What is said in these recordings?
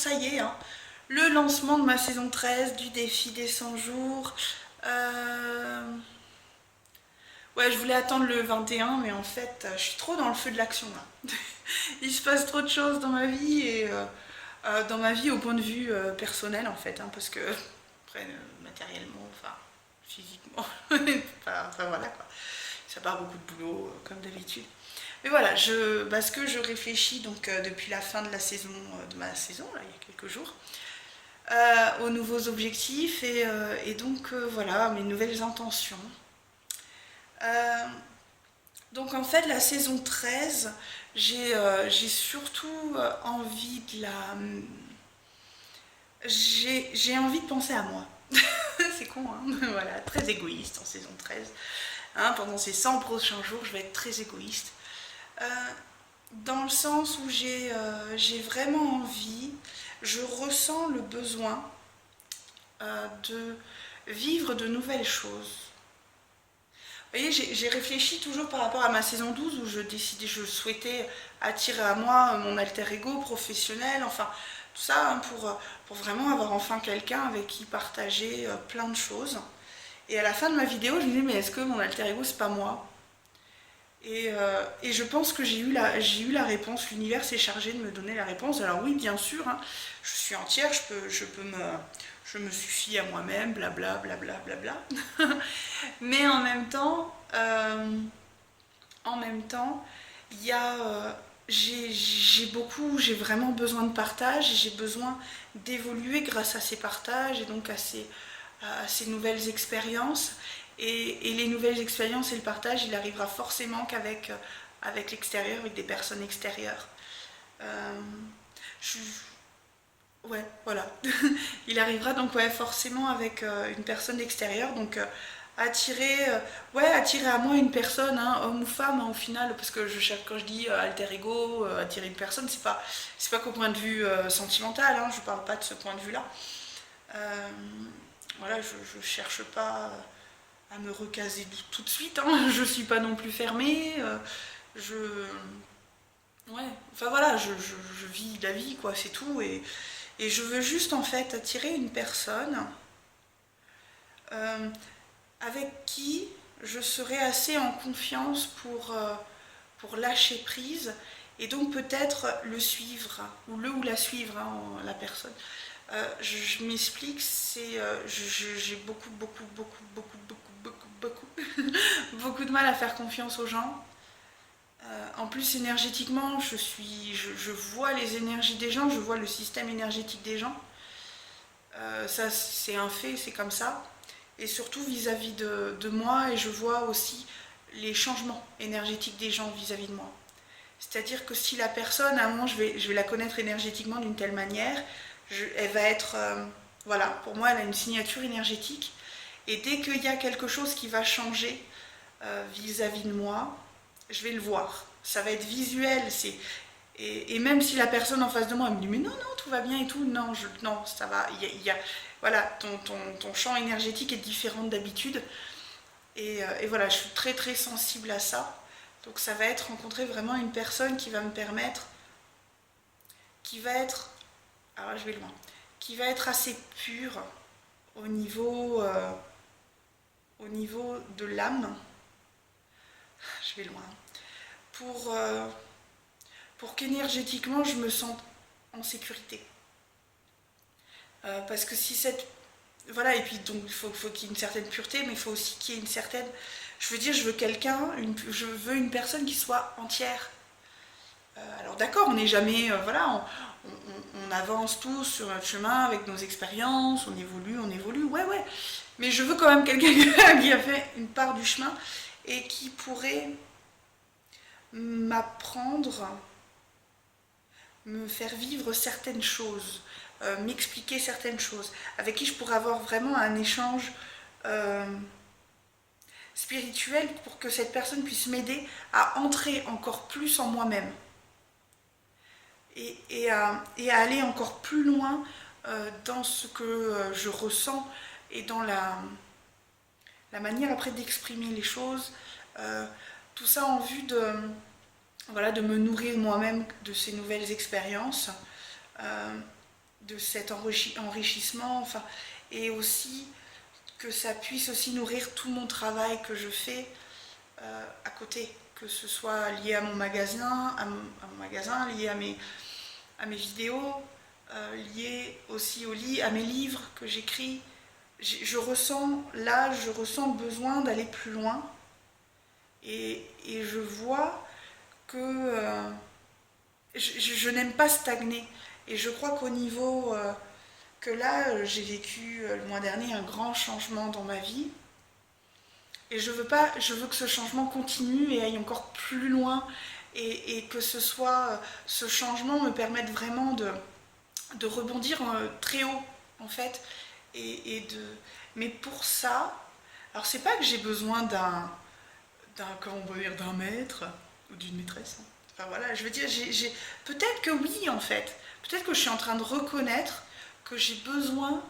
ça y est, hein, le lancement de ma saison 13 du défi des 100 jours. Ouais, je voulais attendre le 21, mais en fait, je suis trop dans le feu de l'action là. Il se passe trop de choses dans ma vie et dans ma vie au point de vue personnel en fait, hein, parce que après, matériellement, enfin, physiquement, enfin voilà quoi. Ça part beaucoup de boulot comme d'habitude. Mais voilà, parce que je réfléchis donc depuis la fin de la saison, de ma saison, là, il y a quelques jours, aux nouveaux objectifs et donc voilà, mes nouvelles intentions. Euh, donc en fait, la saison 13, j'ai surtout envie de la... J'ai envie de penser à moi. C'est con, hein. Voilà, très égoïste en saison 13. Hein, pendant ces 100 prochains jours, je vais être très égoïste. Euh, Dans le sens où j'ai vraiment envie, je ressens le besoin de vivre de nouvelles choses. Vous voyez, j'ai réfléchi toujours par rapport à ma saison 12 où je souhaitais attirer à moi mon alter ego professionnel, enfin tout ça hein, pour vraiment avoir enfin quelqu'un avec qui partager plein de choses. Et à la fin de ma vidéo, je me disais, mais est-ce que mon alter ego, c'est pas moi? Et je pense que j'ai eu la réponse, l'univers s'est chargé de me donner la réponse. Alors oui, bien sûr, hein, je suis entière, je me suffis à moi-même, blabla, blabla, blabla. Mais en même temps, il y a, j'ai vraiment besoin de partage, j'ai besoin d'évoluer grâce à ces partages et donc à ces nouvelles expériences. Et les nouvelles expériences et le partage, il arrivera forcément avec l'extérieur, avec des personnes extérieures. Euh, je, ouais, voilà. Il arrivera donc ouais, forcément avec une personne extérieure. Donc attirer à moi une personne, hein, homme ou femme, hein, au final, parce que quand je dis alter ego, attirer une personne, c'est pas qu'au point de vue sentimental, hein, je parle pas de ce point de vue-là. Euh, voilà, je cherche pas à me recaser tout de suite, hein, je suis pas non plus fermée, je... Ouais, enfin voilà, je vis la vie, quoi, c'est tout, et je veux juste en fait attirer une personne euh, avec qui je serai assez en confiance pour lâcher prise et donc peut-être le suivre ou le ou la suivre, hein, la personne. Je m'explique, j'ai beaucoup de mal à faire confiance aux gens. En plus énergétiquement, je vois les énergies des gens, je vois le système énergétique des gens. Ça c'est un fait, c'est comme ça. Et surtout vis-à-vis de moi, et je vois aussi les changements énergétiques des gens vis-à-vis de moi. C'est-à-dire que si la personne, à un moment, je vais la connaître énergétiquement d'une telle manière, elle va être... voilà, pour moi, elle a une signature énergétique. Et dès qu'il y a quelque chose qui va changer vis-à-vis de moi, je vais le voir. Ça va être visuel. Et même si la personne en face de moi elle me dit mais non, non, tout va bien et tout, non, non ça va. Voilà, ton champ énergétique est différent d'habitude. Et voilà, je suis très très sensible à ça. Donc ça va être rencontrer vraiment une personne qui va me permettre, qui va être, alors là, je vais loin, qui va être assez pure au au niveau de l'âme, je vais loin, pour, euh, pour qu'énergétiquement je me sente en sécurité. Parce que si cette... Voilà, et puis donc faut qu'il y ait une certaine pureté, mais il faut aussi qu'il y ait une certaine... Je veux dire, je veux une personne qui soit entière. Alors d'accord, on n'est jamais... voilà, on avance tous sur notre chemin avec nos expériences, on évolue, ouais, ouais. Mais je veux quand même quelqu'un qui a fait une part du chemin et qui pourrait m'apprendre, me faire vivre certaines choses, m'expliquer certaines choses, avec qui je pourrais avoir vraiment un échange euh, spirituel pour que cette personne puisse m'aider à entrer encore plus en moi-même et à aller encore plus loin dans ce que je ressens et dans la manière après d'exprimer les choses. Tout ça en vue voilà, de me nourrir moi-même de ces nouvelles expériences. Euh, de cet enrichissement, enfin, et aussi que ça puisse aussi nourrir tout mon travail que je fais à côté, que ce soit lié à mon magasin, lié à mes vidéos, lié aussi au lit, à mes livres que j'écris. Je ressens le besoin d'aller plus loin et je vois que je n'aime pas stagner. Et je crois qu'au niveau que là, j'ai vécu le mois dernier un grand changement dans ma vie. Et je veux que ce changement continue et aille encore plus loin et que ce changement me permette vraiment de rebondir très haut en fait. Mais pour ça, alors c'est pas que j'ai besoin comment on peut dire, d'un maître ou d'une maîtresse. Enfin voilà, je veux dire, peut-être que oui en fait. Peut-être que je suis en train de reconnaître que j'ai besoin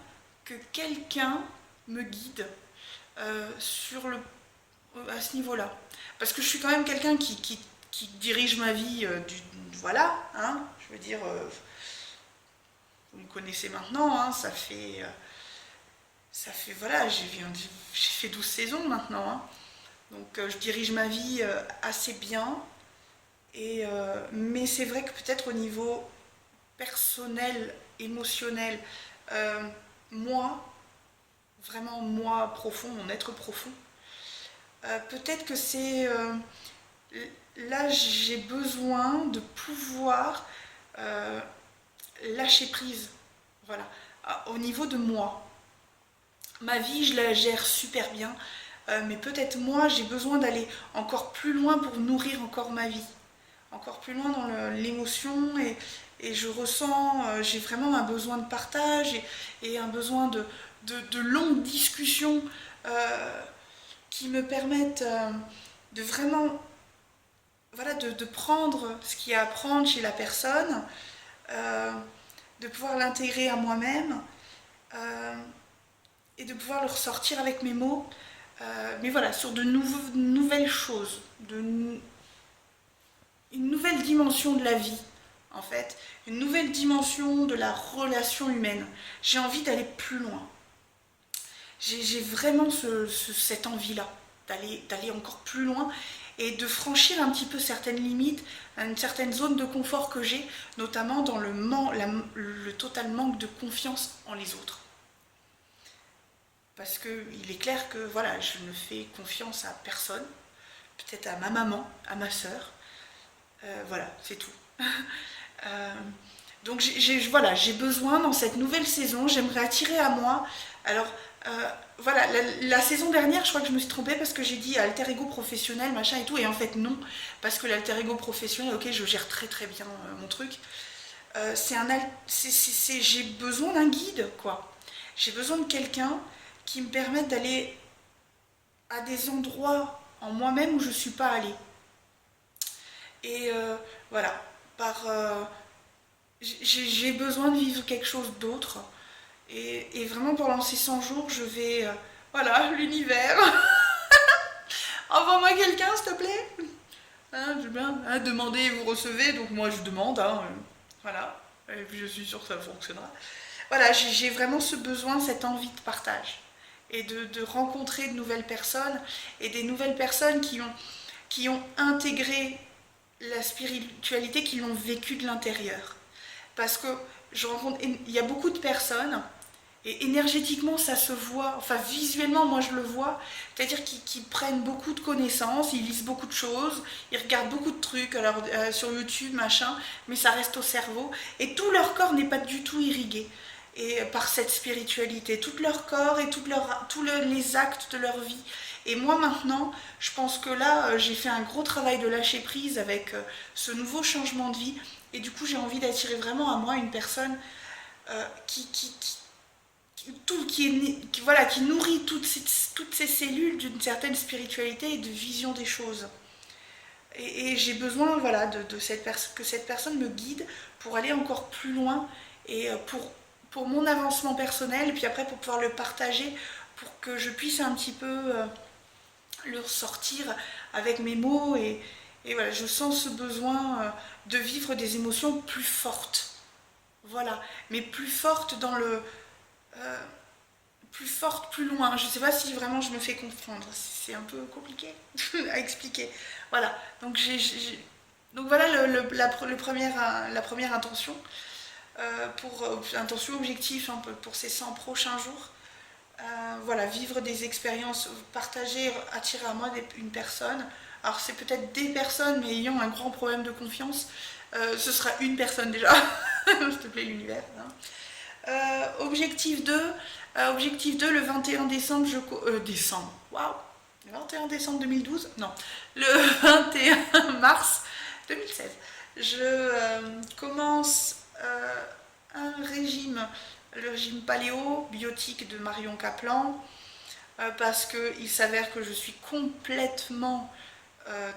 que quelqu'un me guide à ce niveau-là. Parce que je suis quand même quelqu'un qui dirige ma vie voilà, hein, je veux dire, vous me connaissez maintenant, hein, voilà, j'ai fait 12 saisons maintenant, hein. Donc je dirige ma vie assez bien, mais c'est vrai que peut-être au niveau personnel, émotionnel, moi, vraiment moi profond, mon être profond, peut-être que c'est là j'ai besoin de pouvoir lâcher prise, voilà, au niveau de moi. Ma vie je la gère super bien, mais peut-être moi j'ai besoin d'aller encore plus loin pour nourrir encore ma vie, encore plus loin dans l'émotion et je ressens, j'ai vraiment un besoin de partage et un besoin de longues discussions qui me permettent de vraiment voilà, de prendre ce qu'il y a à prendre chez la personne, de pouvoir l'intégrer à moi-même et de pouvoir le ressortir avec mes mots, mais voilà, sur de nouvelles choses, une nouvelle dimension de la vie, en fait, une nouvelle dimension de la relation humaine. J'ai envie d'aller plus loin. J'ai vraiment cette envie-là, d'aller encore plus loin et de franchir un petit peu certaines limites, une certaine zone de confort que j'ai, notamment dans le total manque de confiance en les autres. Parce qu'il est clair que voilà, je ne fais confiance à personne, peut-être à ma maman, à ma sœur, voilà, c'est tout. Donc voilà, j'ai besoin dans cette nouvelle saison, j'aimerais attirer à moi. Alors voilà, la saison dernière, je crois que je me suis trompée parce que j'ai dit alter ego professionnel, machin et tout, et en fait non, parce que l'alter ego professionnel, ok, je gère très très bien mon truc. J'ai besoin d'un guide, quoi. J'ai besoin de quelqu'un qui me permette d'aller à des endroits en moi-même où je ne suis pas allée. Et voilà, j'ai besoin de vivre quelque chose d'autre. Et vraiment pendant ces 100 jours, je vais... voilà, l'univers. Envoie-moi quelqu'un, s'il te plaît. Hein, je bien demandez, vous recevez, donc moi je demande. Hein, voilà, et puis je suis sûre que ça fonctionnera. Voilà, j'ai vraiment ce besoin, cette envie de partage. Et de rencontrer de nouvelles personnes. Et des nouvelles personnes qui ont intégré la spiritualité, qui l'ont vécue de l'intérieur. Parce que il y a beaucoup de personnes, et énergétiquement ça se voit, enfin visuellement moi je le vois, c'est-à-dire qu'ils prennent beaucoup de connaissances, ils lisent beaucoup de choses, ils regardent beaucoup de trucs alors, sur YouTube, machin, mais ça reste au cerveau, et tout leur corps n'est pas du tout irrigué et par cette spiritualité, tout leur corps et tous les actes de leur vie. Et moi maintenant, je pense que là, j'ai fait un gros travail de lâcher prise avec ce nouveau changement de vie. Et du coup, j'ai envie d'attirer vraiment à moi une personne qui nourrit toutes ces cellules d'une certaine spiritualité et de vision des choses. Et j'ai besoin voilà, que cette personne me guide pour aller encore plus loin et pour mon avancement personnel, et puis après pour pouvoir le partager, pour que je puisse un petit peu le ressortir avec mes mots. Et voilà, je sens ce besoin de vivre des émotions plus fortes. voilà, mais plus forte dans le... euh, plus forte, plus loin. Je sais pas si vraiment je me fais comprendre. C'est un peu compliqué à expliquer. Voilà. Donc, donc voilà la première intention. Intention objectif un peu pour ces 100 prochains jours. Voilà, vivre des expériences, partager, attirer à moi une personne. Alors c'est peut-être des personnes, mais ayant un grand problème de confiance, ce sera une personne déjà. S'il te plaît, l'univers. Hein. Objectif 2, objectif 2, le 21 décembre, décembre, waouh, le 21 décembre 2012, non, le 21 mars 2016, je commence un régime, le régime paléo biotique de Marion Kaplan, parce qu'il s'avère que je suis complètement,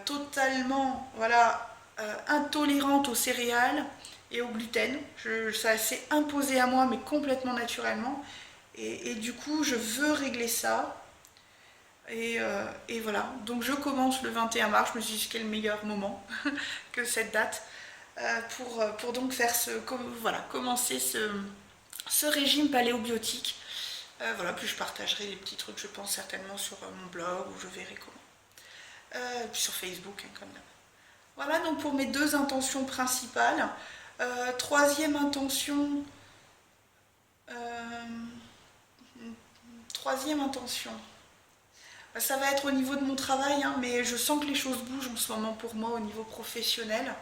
totalement, voilà, intolérante aux céréales et au gluten. Ça s'est imposé à moi, mais complètement naturellement. Et du coup, je veux régler ça. Et voilà. Donc, je commence le 21 mars. Je me suis dit quel meilleur moment que cette date pour donc faire voilà, commencer ce régime paléobiotique. Voilà, puis je partagerai les petits trucs, je pense certainement sur mon blog ou je verrai comment. Puis sur Facebook, hein, comme d'hab. Voilà donc pour mes deux intentions principales. Troisième intention. euh, Troisième intention. Ça va être au niveau de mon travail, hein, mais je sens que les choses bougent en ce moment pour moi au niveau professionnel.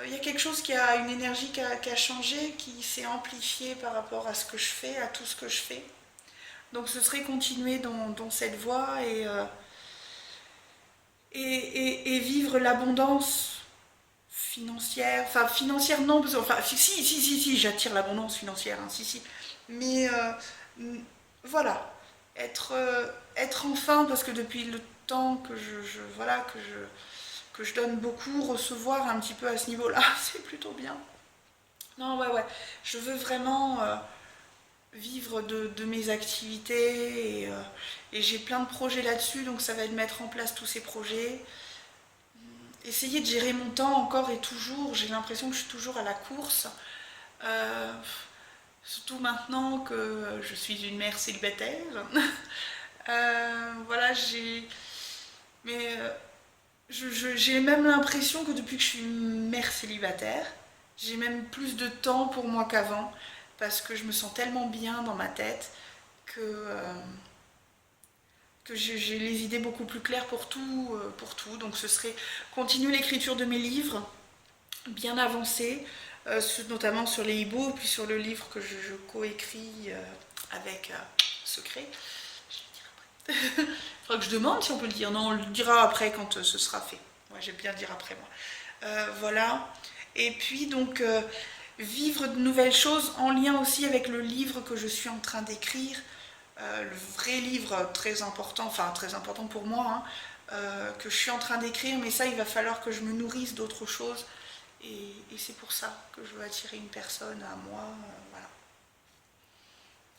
Il y a quelque chose qui a une énergie qui a changé, qui s'est amplifiée par rapport à ce que je fais, à tout ce que je fais. Donc ce serait continuer dans cette voie et vivre l'abondance financière. Enfin, financière non, parce que, enfin, si, j'attire l'abondance financière, hein, si. Mais voilà, être enfin, parce que depuis le temps que voilà, que je donne beaucoup, recevoir un petit peu à ce niveau-là, c'est plutôt bien. Non, ouais, je veux vraiment vivre de mes activités et j'ai plein de projets là-dessus, donc ça va être de mettre en place tous ces projets. Essayer de gérer mon temps encore et toujours, j'ai l'impression que je suis toujours à la course. Euh, Surtout maintenant que je suis une mère célibataire. Voilà, mais j'ai même l'impression que depuis que je suis mère célibataire, j'ai même plus de temps pour moi qu'avant, parce que je me sens tellement bien dans ma tête que j'ai les idées beaucoup plus claires pour tout, pour tout. Donc ce serait continuer l'écriture de mes livres, bien avancé, notamment sur les e-books, puis sur le livre que je coécris avec Secret. Je vais le dire après. Il faudra que je demande si on peut le dire. Non, on le dira après quand ce sera fait. Moi, j'aime bien dire après moi. Voilà. Et puis donc vivre de nouvelles choses en lien aussi avec le livre que je suis en train d'écrire. Le vrai livre très important pour moi, hein, que je suis en train d'écrire, mais ça, il va falloir que je me nourrisse d'autres choses. Et c'est pour ça que je veux attirer une personne à moi. Voilà.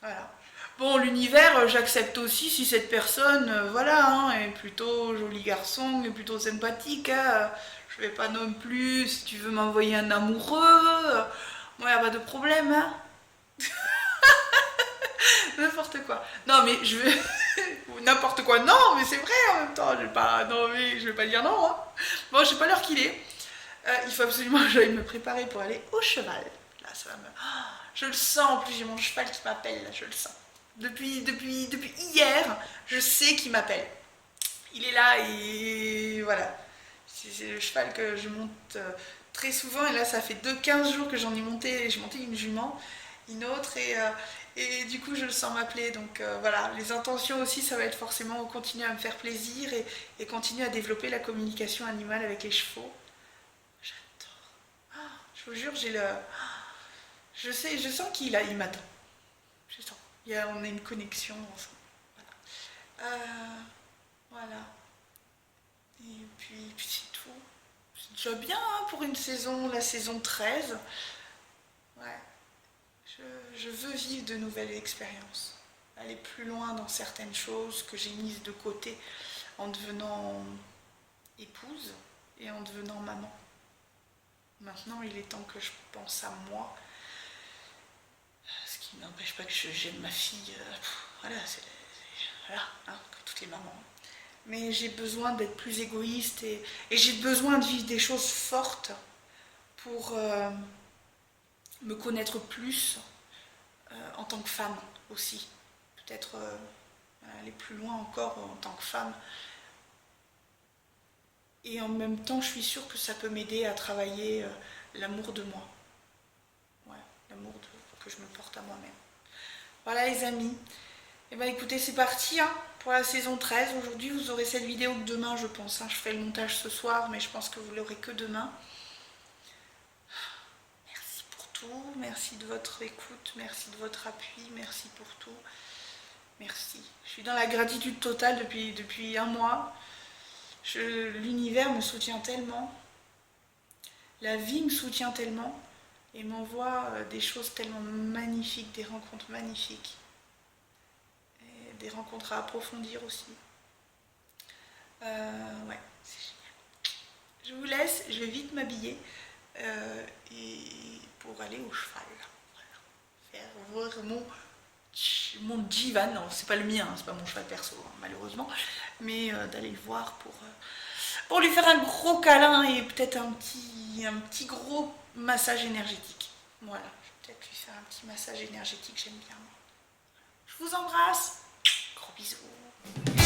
Voilà. Bon, l'univers, j'accepte aussi si cette personne, voilà, hein, est plutôt joli garçon, est plutôt sympathique. Hein, je vais pas non plus, si tu veux m'envoyer un amoureux, moi, il n'y a pas de problème. Hein. N'importe quoi. Non, mais je vais. N'importe quoi, non, mais c'est vrai en même temps. Je vais pas, non, mais je vais pas dire non. Hein. Bon, je sais pas l'heure qu'il est. Il faut absolument que j'aille me préparer pour aller au cheval. Là, ça va me. Oh, je le sens en plus, j'ai mon cheval qui m'appelle, là, je le sens. Depuis hier, je sais qu'il m'appelle. Il est là et voilà. C'est le cheval que je monte très souvent. Et là, ça fait 15 jours que j'en ai monté. J'ai monté une jument, une autre. Et du coup, je le sens m'appeler. Donc voilà, les intentions aussi, ça va être forcément continuer à me faire plaisir et continuer à développer la communication animale avec les chevaux. J'adore. Oh, je vous jure, j'ai le. Je sens il m'attend. Je sens. On a une connexion ensemble. Voilà. Voilà. Et puis c'est tout. C'est déjà bien hein, pour une saison, la saison 13. Ouais. Je veux vivre de nouvelles expériences. Aller plus loin dans certaines choses que j'ai mises de côté en devenant épouse et en devenant maman. Maintenant, il est temps que je pense à moi n'empêche pas que j'aime ma fille. Voilà, voilà, hein, comme toutes les mamans. Mais j'ai besoin d'être plus égoïste et j'ai besoin de vivre des choses fortes pour me connaître plus en tant que femme aussi. Peut-être aller plus loin encore en tant que femme. Et en même temps, je suis sûre que ça peut m'aider à travailler l'amour de moi. Ouais, l'amour que je me porte à moi-même. Voilà les amis. Et ben écoutez, c'est parti hein, pour la saison 13. Aujourd'hui, vous aurez cette vidéo que demain, je pense. Hein. Je fais le montage ce soir, mais je pense que vous l'aurez que demain. Merci pour tout. Merci de votre écoute. Merci de votre appui. Merci pour tout. Merci. Je suis dans la gratitude totale depuis un mois. L'univers me soutient tellement. La vie me soutient tellement. Et m'envoie des choses tellement magnifiques, des rencontres magnifiques. Des rencontres à approfondir aussi. Ouais, c'est génial. Je vous laisse, je vais vite m'habiller et pour aller au cheval. Voilà. Faire voir mon divan, non, c'est pas le mien, hein, c'est pas mon cheval perso, hein, malheureusement, mais d'aller le voir pour lui faire un gros câlin et peut-être un petit gros massage énergétique. Voilà, je vais peut-être lui faire un petit massage énergétique, j'aime bien. Je vous embrasse. Gros bisous.